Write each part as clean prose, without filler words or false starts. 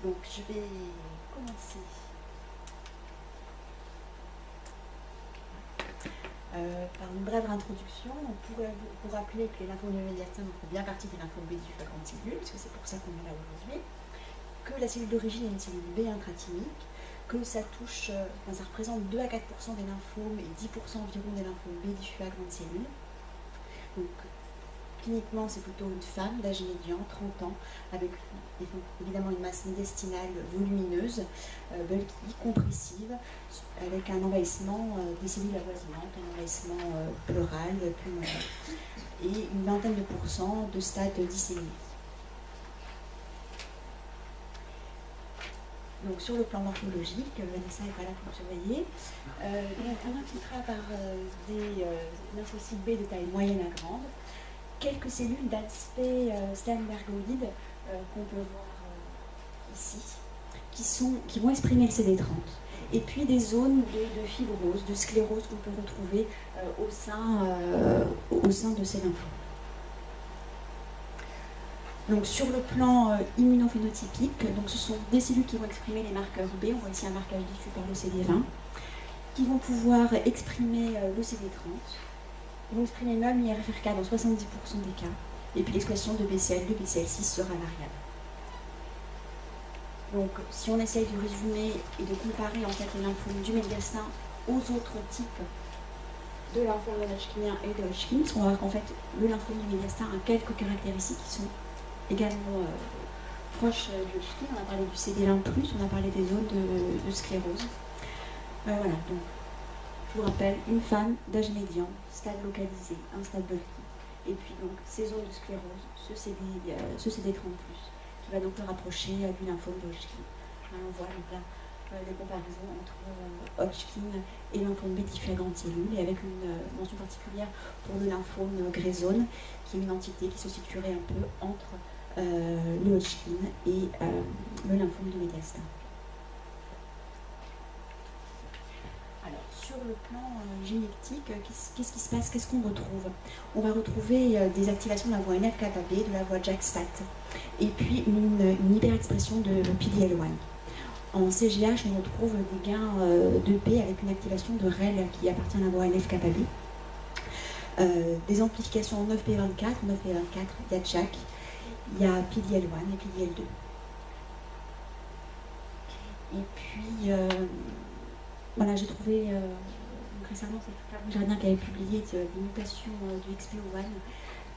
Donc je vais commencer par une brève introduction. Pour rappeler que les lymphomes du médiastin font bien partie des lymphomes B diffus à grande cellule, parce que c'est pour ça qu'on est là aujourd'hui, que la cellule d'origine est une cellule B intrathymique, que ça touche, ça représente 2 à 4% des lymphomes et 10% environ des lymphomes B diffus à grande cellule. Donc, cliniquement, c'est plutôt une femme d'âge médian, 30 ans, avec évidemment une masse médiastinale volumineuse, bulky, compressive, avec un envahissement des cellules avoisinantes, un envahissement pleural, pulmonaire, et une vingtaine de pourcents de stade disséminés. Donc sur le plan morphologique, Vanessa n'est pas là pour surveiller. On infiltrera par des lymphocytes B de taille moyenne à grande, quelques cellules d'aspect sternbergoïde qu'on peut voir ici, qui vont exprimer le CD30. Et puis des zones de fibrose, de sclérose qu'on peut retrouver au sein de ces lymphomes. Donc sur le plan immunophénotypique, donc ce sont des cellules qui vont exprimer les marqueurs B, on voit ici un marquage diffus par le CD20, qui vont pouvoir exprimer le CD30, ils vont exprimer même l'IRFRK dans 70% des cas, et puis l'expression de BCL2, BCL6 sera variable. Donc si on essaye de résumer et de comparer en fait les lymphomes du médiastin aux autres types de lymphomes non-Hodgkinien et de Hodgkin, on va voir qu'en fait le lymphome du médiastin a quelques caractéristiques qui sont également proche du Hodgkin. On a parlé du CD1+, on a parlé des zones de sclérose. Voilà, donc je vous rappelle, une femme d'âge médian, stade localisé, un stade bulky, et puis donc ces zones de sclérose, ce CD30+, qui va donc le rapprocher du lymphome de Hodgkin. On voit donc là les comparaisons entre Hodgkin et lymphome B diffus à grande cellule, et avec une mention particulière pour le lymphome grey zone, qui est une entité qui se situerait un peu entre le Hodgkin et le lymphome du médiastin. Alors, sur le plan génétique, qu'est-ce qui se passe? Qu'est-ce qu'on retrouve? On va retrouver des activations de la voie NF-κB, de la voie JAK-STAT, et puis une hyperexpression de PDL1. En CGH, on retrouve des gains de P avec une activation de REL qui appartient à la voie NF-κB. Des amplifications en 9P24. En 9P24, il y a JAK, il y a PDL1 et PDL2. Et puis, voilà, j'ai trouvé récemment, c'est Florent Jardin qui avait publié des mutations du XPO1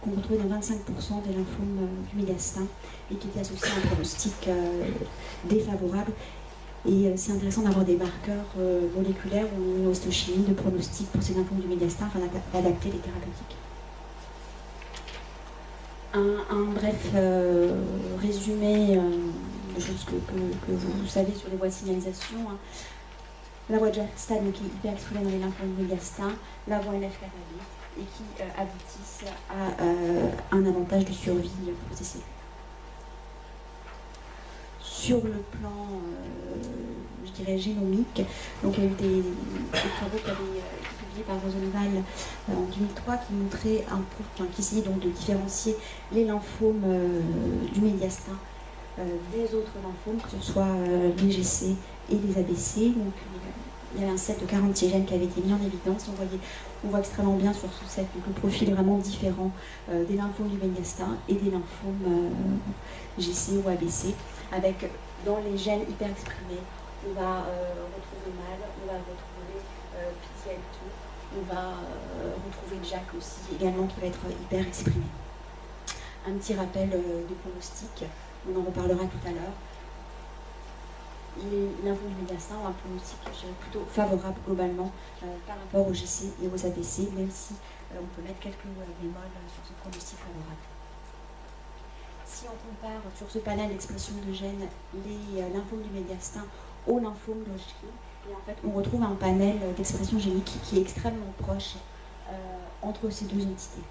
qu'on retrouvait dans 25% des lymphomes du médiastin et qui étaient associés à un pronostic défavorable. Et c'est intéressant d'avoir des marqueurs moléculaires ou une immunohistochimie de pronostic pour ces lymphomes du médiastin afin d'adapter les thérapeutiques. Un bref résumé de choses que vous savez sur les voies de signalisation. La voie JAK-STAT qui est hyper exprimée dans les lymphomes du médiastin, la voie NF-κB et qui aboutissent à un avantage de survie pour ces cellules. Sur le plan, je dirais, génomique, donc il y a eu des travaux qui avaient été publiés par Rosenthal en 2003 qui montraient qui essayaient donc de différencier les lymphomes du médiastin des autres lymphomes, que ce soit les GC et les ABC. Donc il y avait un set de 46 gènes qui avait été mis en évidence. On voit extrêmement bien sur ce set donc, le profil vraiment différent des lymphomes du médiastin et des lymphomes GC ou ABC, avec dans les gènes hyper exprimés, on va retrouver MAL, on va retrouver PTL2, on va retrouver JAK aussi également qui va être hyper exprimé. Un petit rappel de pronostic, on en reparlera tout à l'heure. Les lymphomes du médiastin ont un pronostic plutôt favorable globalement par rapport aux GC et aux ABC, même si on peut mettre quelques bémols sur ce pronostic favorable. Si on compare sur ce panel d'expression de gènes les lymphomes du médiastin aux lymphomes de Hodgkin, et en fait on retrouve un panel d'expression génique qui est extrêmement proche entre ces deux entités.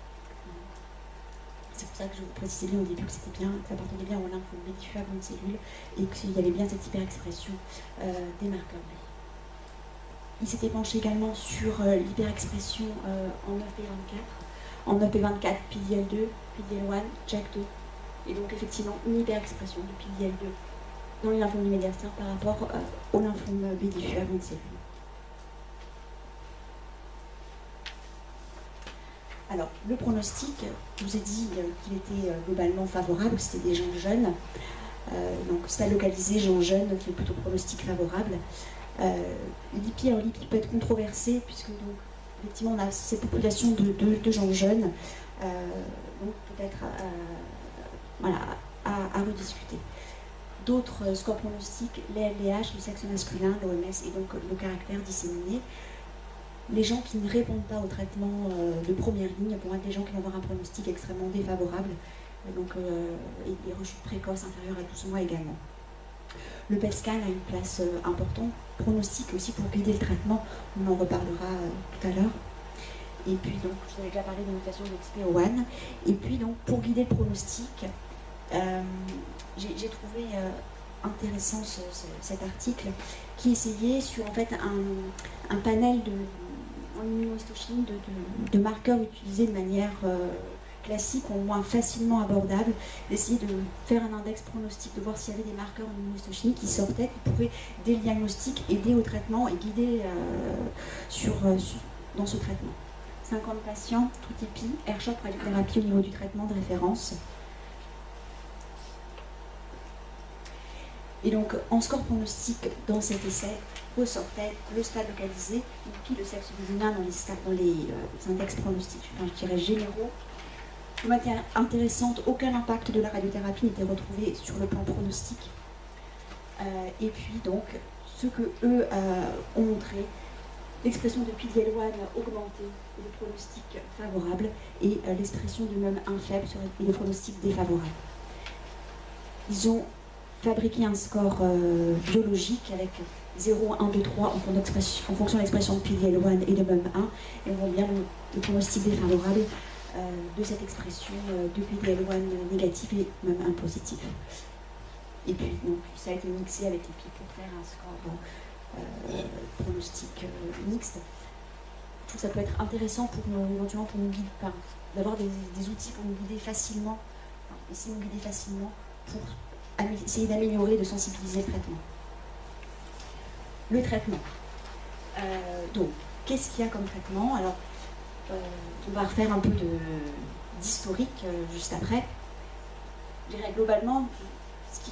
C'est pour ça que je vous précisais bien au début que c'était bien, que ça appartenait bien aux lymphomes B diffus à grande cellule et qu'il y avait bien cette hyperexpression des marqueurs B. Il s'était penché également sur l'hyperexpression en 9P24. En 9P24, PDL2, PDL1, JAK2. Et donc effectivement une hyperexpression de PDL2 dans les lymphomes du médiastin par rapport au lymphome B diffus avant de cellule. Alors, le pronostic, je vous ai dit qu'il était globalement favorable, c'était des gens jeunes. Donc, stade localisé, gens jeunes, fait plutôt pronostic favorable. L'IPI, alors l'IPI peut être controversé, puisque donc, effectivement, on a cette population de gens jeunes, donc peut-être voilà, à rediscuter. D'autres scores pronostiques, les LDH, le sexe masculin, l'OMS et donc le caractère disséminé. Les gens qui ne répondent pas au traitement de première ligne vont être des gens qui vont avoir un pronostic extrêmement défavorable, donc et des rechutes précoces inférieures à 12 mois également. Le PET scan a une place importante, pronostic aussi pour guider le traitement, on en reparlera tout à l'heure. Et puis donc, je vous avais déjà parlé de mutation de l'XP01. Et puis donc, pour guider le pronostic, j'ai trouvé intéressant cet article qui essayait sur en fait un panel en immunohistochimie de marqueurs utilisés de manière classique, au moins facilement abordable, d'essayer de faire un index pronostic, de voir s'il y avait des marqueurs en immunohistochimie qui sortaient, qui pouvaient, dès le diagnostic, aider au traitement et guider dans ce traitement. 50 patients, tout épi, AirShop, radiothérapie au niveau du traitement de référence. Et donc, en score pronostic, dans cet essai, ressortait le stade localisé, puis le sexe féminin dans les index pronostiques, enfin, je dirais généraux. De manière intéressante, aucun impact de la radiothérapie n'était retrouvé sur le plan pronostic. Et puis donc, ce que eux ont montré, l'expression de PD-L1 augmentée et le pronostic favorable, et l'expression de même 1 faible et le pronostic défavorable. Ils ont fabriqué un score biologique avec 0, 1, 2, 3 en fonction de l'expression de PD-L1 et de même 1, et on voit bien le pronostic défavorable de cette expression de PD-L1 négatif et même 1 positif. Et puis donc, ça a été mixé avec l'IPI pour faire un score pronostic mixte. Je trouve que ça peut être intéressant pour nous, éventuellement pour nous guider, d'avoir des outils pour nous guider facilement, essayer de nous guider facilement pour essayer d'améliorer, de sensibiliser le traitement. Le traitement. Donc, qu'est-ce qu'il y a comme traitement? Alors, on va refaire un peu d'historique juste après. Je dirais globalement, ce qui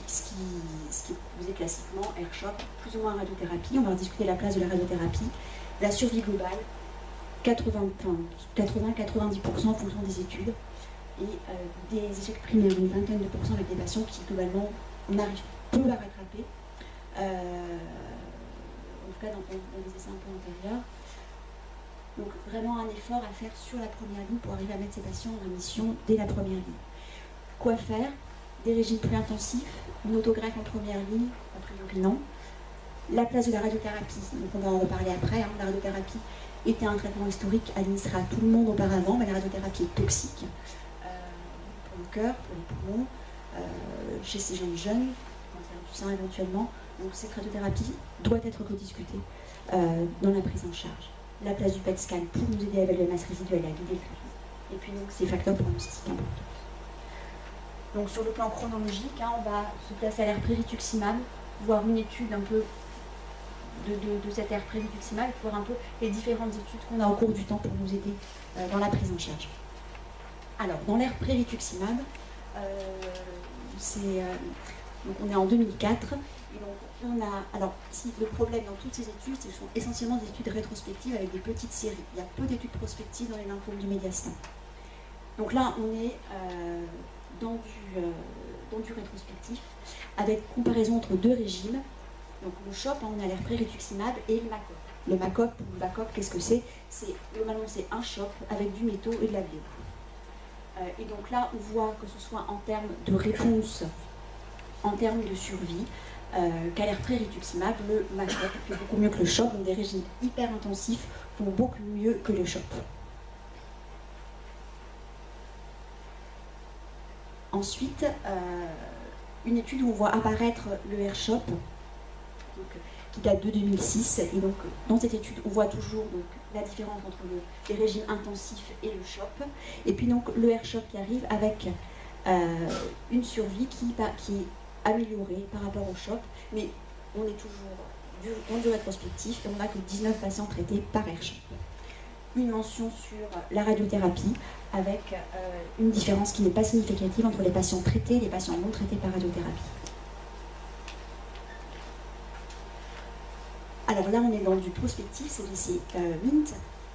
vous est classiquement AirShop, plus ou moins radiothérapie. On va discuter la place de la radiothérapie, la survie globale, 80-90% en fonction des études, et des échecs primaires, une vingtaine de pourcents avec des patients qui globalement on arrive peu à rattraper, en tout cas dans des essais un peu antérieurs. Donc vraiment un effort à faire sur la première ligne pour arriver à mettre ces patients en rémission dès la première ligne. Quoi faire? Des régimes plus intensifs, une autogreffe en première ligne, a priori non. La place de la radiothérapie, donc on va en reparler après, la radiothérapie était un traitement historique administré à tout le monde auparavant, mais la radiothérapie est toxique pour le cœur, pour les poumons, chez ces jeunes, cancer du sein éventuellement. Donc cette radiothérapie doit être rediscutée dans la prise en charge. La place du PET scan pour nous aider à évaluer la masse résiduelle et à guider le traitement. Et puis donc ces facteurs pronostiques importants. Donc sur le plan chronologique, on va se placer à l'ère pré-rituximab, voir une étude un peu de cette ère pré-rituximab, et voir un peu les différentes études qu'on a au cours du temps pour nous aider dans la prise en charge. Alors, dans l'ère pré-rituximab, donc on est en 2004, et donc on a, alors si le problème dans toutes ces études, c'est que ce sont essentiellement des études rétrospectives avec des petites séries. Il y a peu d'études prospectives dans les lymphomes du médiastin. Donc là, on est dans du rétrospectif, avec comparaison entre deux régimes. Donc le CHOP, on a l'air pré-rituximab, et le MACOP. Le MACOP ou le BACOP, qu'est-ce que c'est? Globalement, c'est un CHOP avec du métaux et de la bio. Et donc là, on voit que ce soit en termes de réponse, en termes de survie, qu'à l'air pré-rituximab, le MACOP fait beaucoup mieux que le CHOP, donc des régimes hyper intensifs font beaucoup mieux que le CHOP. Ensuite, une étude où on voit apparaître le AirShop, qui date de 2006. Et donc, dans cette étude, on voit toujours donc, la différence entre les régimes intensifs et le CHOP. Et puis donc, le AirShop qui arrive avec une survie qui est amélioré par rapport au CHOP, mais on est toujours dans du rétrospectif et on n'a que 19 patients traités par AirCHOP. Une mention sur la radiothérapie avec une différence qui n'est pas significative entre les patients traités et les patients non traités par radiothérapie. Alors là, on est dans du prospectif, c'est l'essai MINT.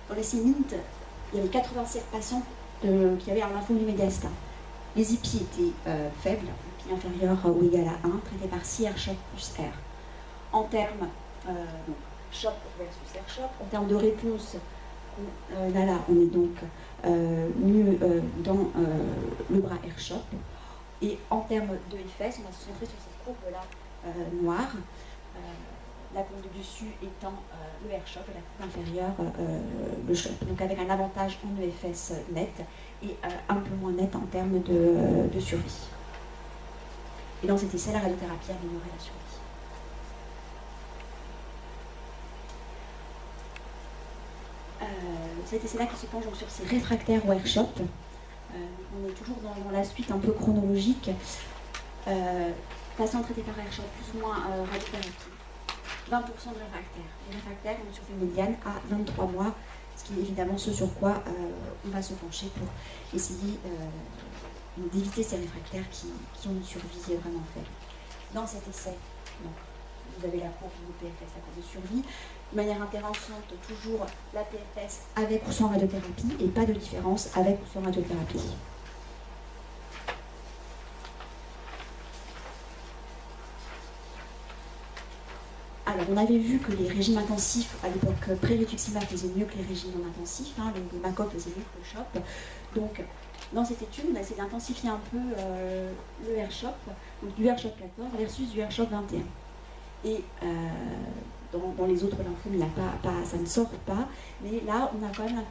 Dans l'essai MINT, il y avait 87 patients qui avaient un lymphome du médiastin. Les IPI étaient faibles, IPI inférieur ou égal à 1, traités par 6 R-CHOP plus R. En termes CHOP versus R-CHOP, en termes de réponse, là, on est donc mieux dans le bras R-CHOP. Et en termes de FS, on va se centrer sur cette courbe-là noire. La courbe de dessus étant le R-CHOP et la courbe inférieure le CHOP. Donc avec un avantage en EFS net et un peu moins net en termes de survie. Et dans cet essai, la radiothérapie a amélioré la survie. Cet essai-là qui se penche donc sur ces réfractaires au R-CHOP. On est toujours dans la suite un peu chronologique. Patients traités par R-CHOP plus ou moins radiothérapie. 20% de réfractaires. Les réfractaires ont une survie médiane à 23 mois, ce qui est évidemment ce sur quoi on va se pencher pour essayer d'éviter ces réfractaires qui ont une survie vraiment faible. Dans cet essai, donc, vous avez la courbe de PFS, la courbe de survie. De manière intéressante, toujours la PFS avec ou sans radiothérapie et pas de différence avec ou sans radiothérapie. Alors, on avait vu que les régimes intensifs, à l'époque pré-rituximab, faisaient mieux que les régimes non intensifs, hein, le MACOP faisait mieux que le CHOP. Donc, dans cette étude, on a essayé d'intensifier un peu le R-CHOP, donc du R-CHOP 14 versus du R-CHOP 21. Et dans les autres lymphomes, ça ne sort pas, mais là, on a quand même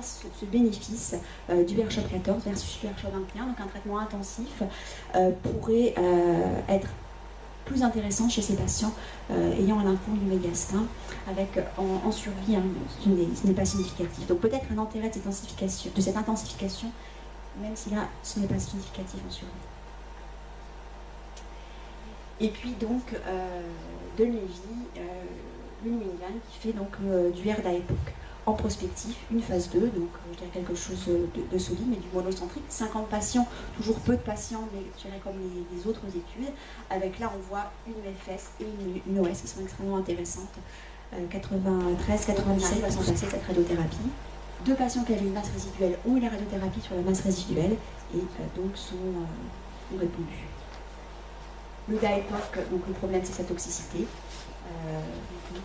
ce bénéfice du R-CHOP 14 versus du R-CHOP 21, donc un traitement intensif pourrait être plus intéressant chez ces patients ayant un lymphome du médiastin, avec en survie, hein, ce n'est pas significatif. Donc peut-être un intérêt de cette intensification, même si là, ce n'est pas significatif en survie. Et puis donc, de Lévy, Luminigan, qui fait donc du R d'AEPOC en prospectif, une phase 2, donc je dirais quelque chose de solide, mais du monocentrique. 50 patients, toujours peu de patients, mais je dirais comme les autres études. Avec là, on voit une EFS et une OS qui sont extrêmement intéressantes. 93, 97 patients passés cette radiothérapie. 2 patients qui avaient une masse résiduelle ont eu la radiothérapie sur la masse résiduelle et donc ont répondu. Le DAEPOC, donc le problème c'est sa toxicité,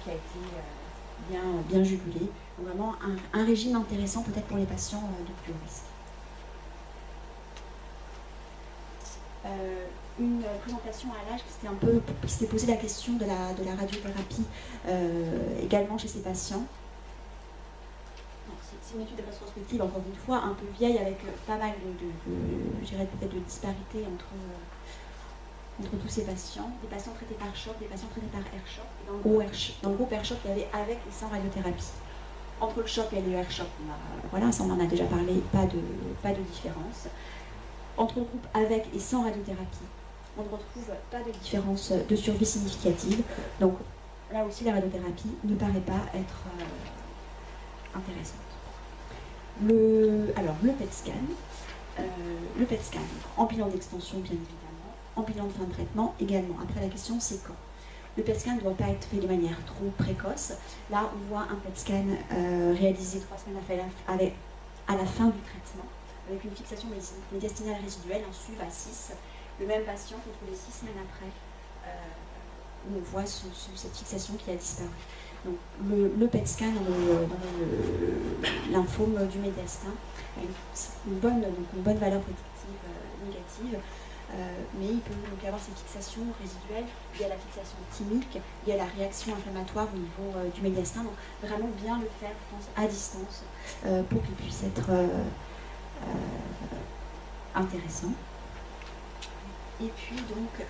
qui a été bien jugulé. Donc vraiment un régime intéressant peut-être pour les patients de plus haut risque. Une présentation à l'âge qui s'était posé la question de la radiothérapie également chez ces patients. C'est une étude rétrospective, encore une fois, un peu vieille, avec pas mal je dirais peut-être de disparités entre tous ces patients, des patients traités par CHOP, des patients traités par R-CHOP. Dans le groupe R-CHOP, il y avait avec et sans radiothérapie. Entre le CHOP et le R-CHOP, voilà, ça on en a déjà parlé, pas de différence. Entre le groupe avec et sans radiothérapie, on ne retrouve pas de différence de survie significative. Donc là aussi, la radiothérapie ne paraît pas être intéressante. Alors, le PET scan. Le PET scan, en bilan d'extension, bien évidemment. En bilan de fin de traitement également. Après, la question, c'est quand. Le PET scan ne doit pas être fait de manière trop précoce. Là, on voit un PET scan réalisé 3 semaines à la fin du traitement, avec une fixation médiastinale résiduelle, un SUV à 6. Le même patient, on trouve les 6 semaines après, on voit cette fixation qui a disparu. Donc, le PET scan dans le lymphome du médiastin a une bonne valeur prédictive négative. Mais il peut donc y avoir ces fixations résiduelles, il y a la fixation thymique, il y a la réaction inflammatoire au niveau du médiastin. Donc vraiment bien le faire, je pense, à distance pour qu'il puisse être intéressant. Et puis donc,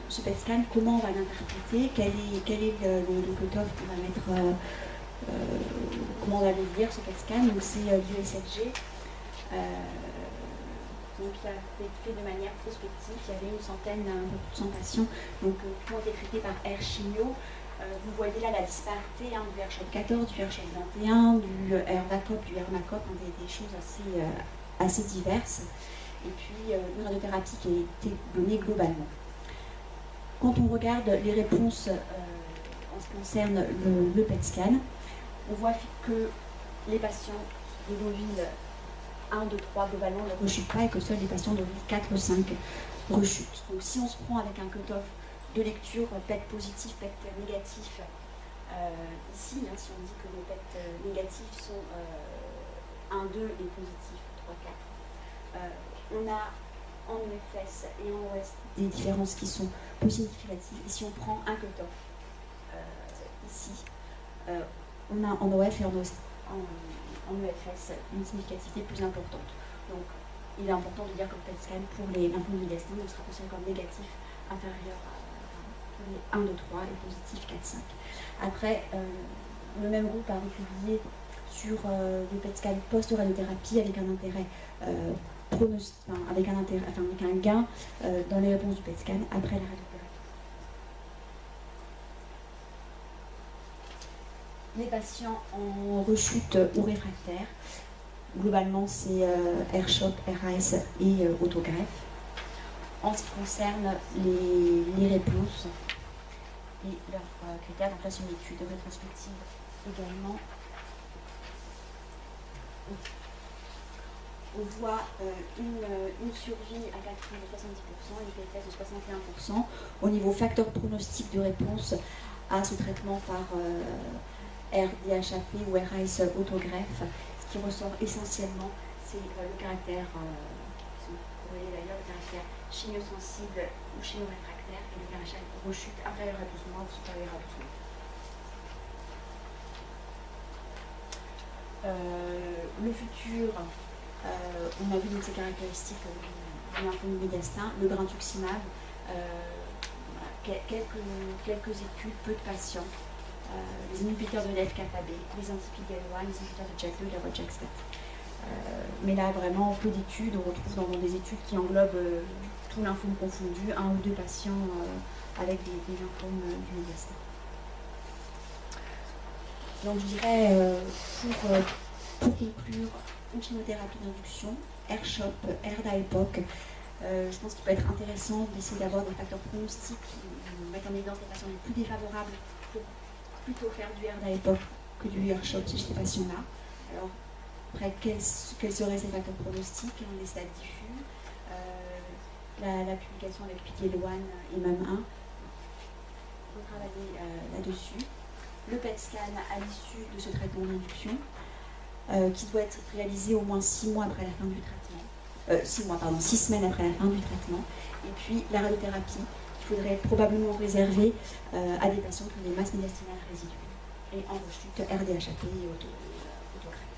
ce PET scan, comment on va l'interpréter, quel est le cutoff qu'on va mettre, comment on va le lire ce PET scan. Donc c'est du SLG. Donc il a été fait de manière prospective. Il y avait une centaine, un peu plus de 100 patients, donc qui ont été traités par air chimio. Vous voyez là la disparité du AirShot 14, du AirShot 21, du AirVacop, du AirMacop, des choses assez diverses. Et puis une radiothérapie qui a été donnée globalement. Quand on regarde les réponses en ce qui concerne le PET scan, on voit que les patients de Deauville 1, 2, 3 globalement ne rechutent pas et que seuls les patients de Deauville 4 ou 5 rechutent. Donc si on se prend avec un cut-off de lecture PET positif, PET négatif, ici, si on dit que les PET négatifs sont 1, 2 et positifs 3, 4, on a en EFS et en OS des différences qui sont peu significatives. Et si on prend un cut-off ici, on a en OF et en EFS une significativité plus importante. Donc il est important de dire que le PET scan pour les lymphomes du destin ne sera considéré comme négatif inférieur à 1, 2, 3 et positif 4, 5. Après, le même groupe a republié sur le PET scan post-radiothérapie avec un intérêt avec un gain dans les réponses du PET scan après la radiothérapie. Les patients en rechute ou réfractaire, globalement c'est AirShot, RAS et autogreffe. En ce qui concerne les réponses et leurs critères, donc là c'est une étude rétrospective également. On voit une survie à 4 ans de 70%, une PFS de 61%. Au niveau facteur pronostic de réponse à ce traitement par RDHAP ou RAS autogreffe, ce qui ressort essentiellement, c'est le caractère, qui sont corrélés d'ailleurs, le caractère chimiosensible ou chimioréfractaire et le caractère rechute inférieur à 12 mois ou supérieur à 12 mois. Le futur, on a vu donc ces caractéristiques du lymphome médiastin, le brentuximab, quelques études, peu de patients, les inhibiteurs de l'FKB, les anti-PD-L1, les inhibiteurs de JAK2 et la Rojakstat. Mais là, vraiment, peu d'études, on retrouve dans des études qui englobent tout lymphome confondu, 1 ou 2 patients avec des lymphomes du médiastin. Donc je dirais, pour conclure, une chimiothérapie d'induction, AirShot, AirDA-EPOC. Je pense qu'il peut être intéressant d'essayer d'avoir des facteurs pronostiques qui mettent en évidence les patients les plus défavorables pour plutôt faire du AirDA-EPOC que du AirShot chez ces patients-là. Alors, après, quels seraient ces facteurs pronostiques? Les stades diffus, la publication avec PD-L1 et même 1, on peut travailler là-dessus. Le PET scan à l'issue de ce traitement d'induction, qui doit être réalisé au moins 6 mois après la fin du traitement. 6 semaines après la fin du traitement. Et puis la radiothérapie, qu'il faudrait probablement réserver à des patients qui ont des masses médiastinales résiduelles et en rechute RDHAP et autogreffe.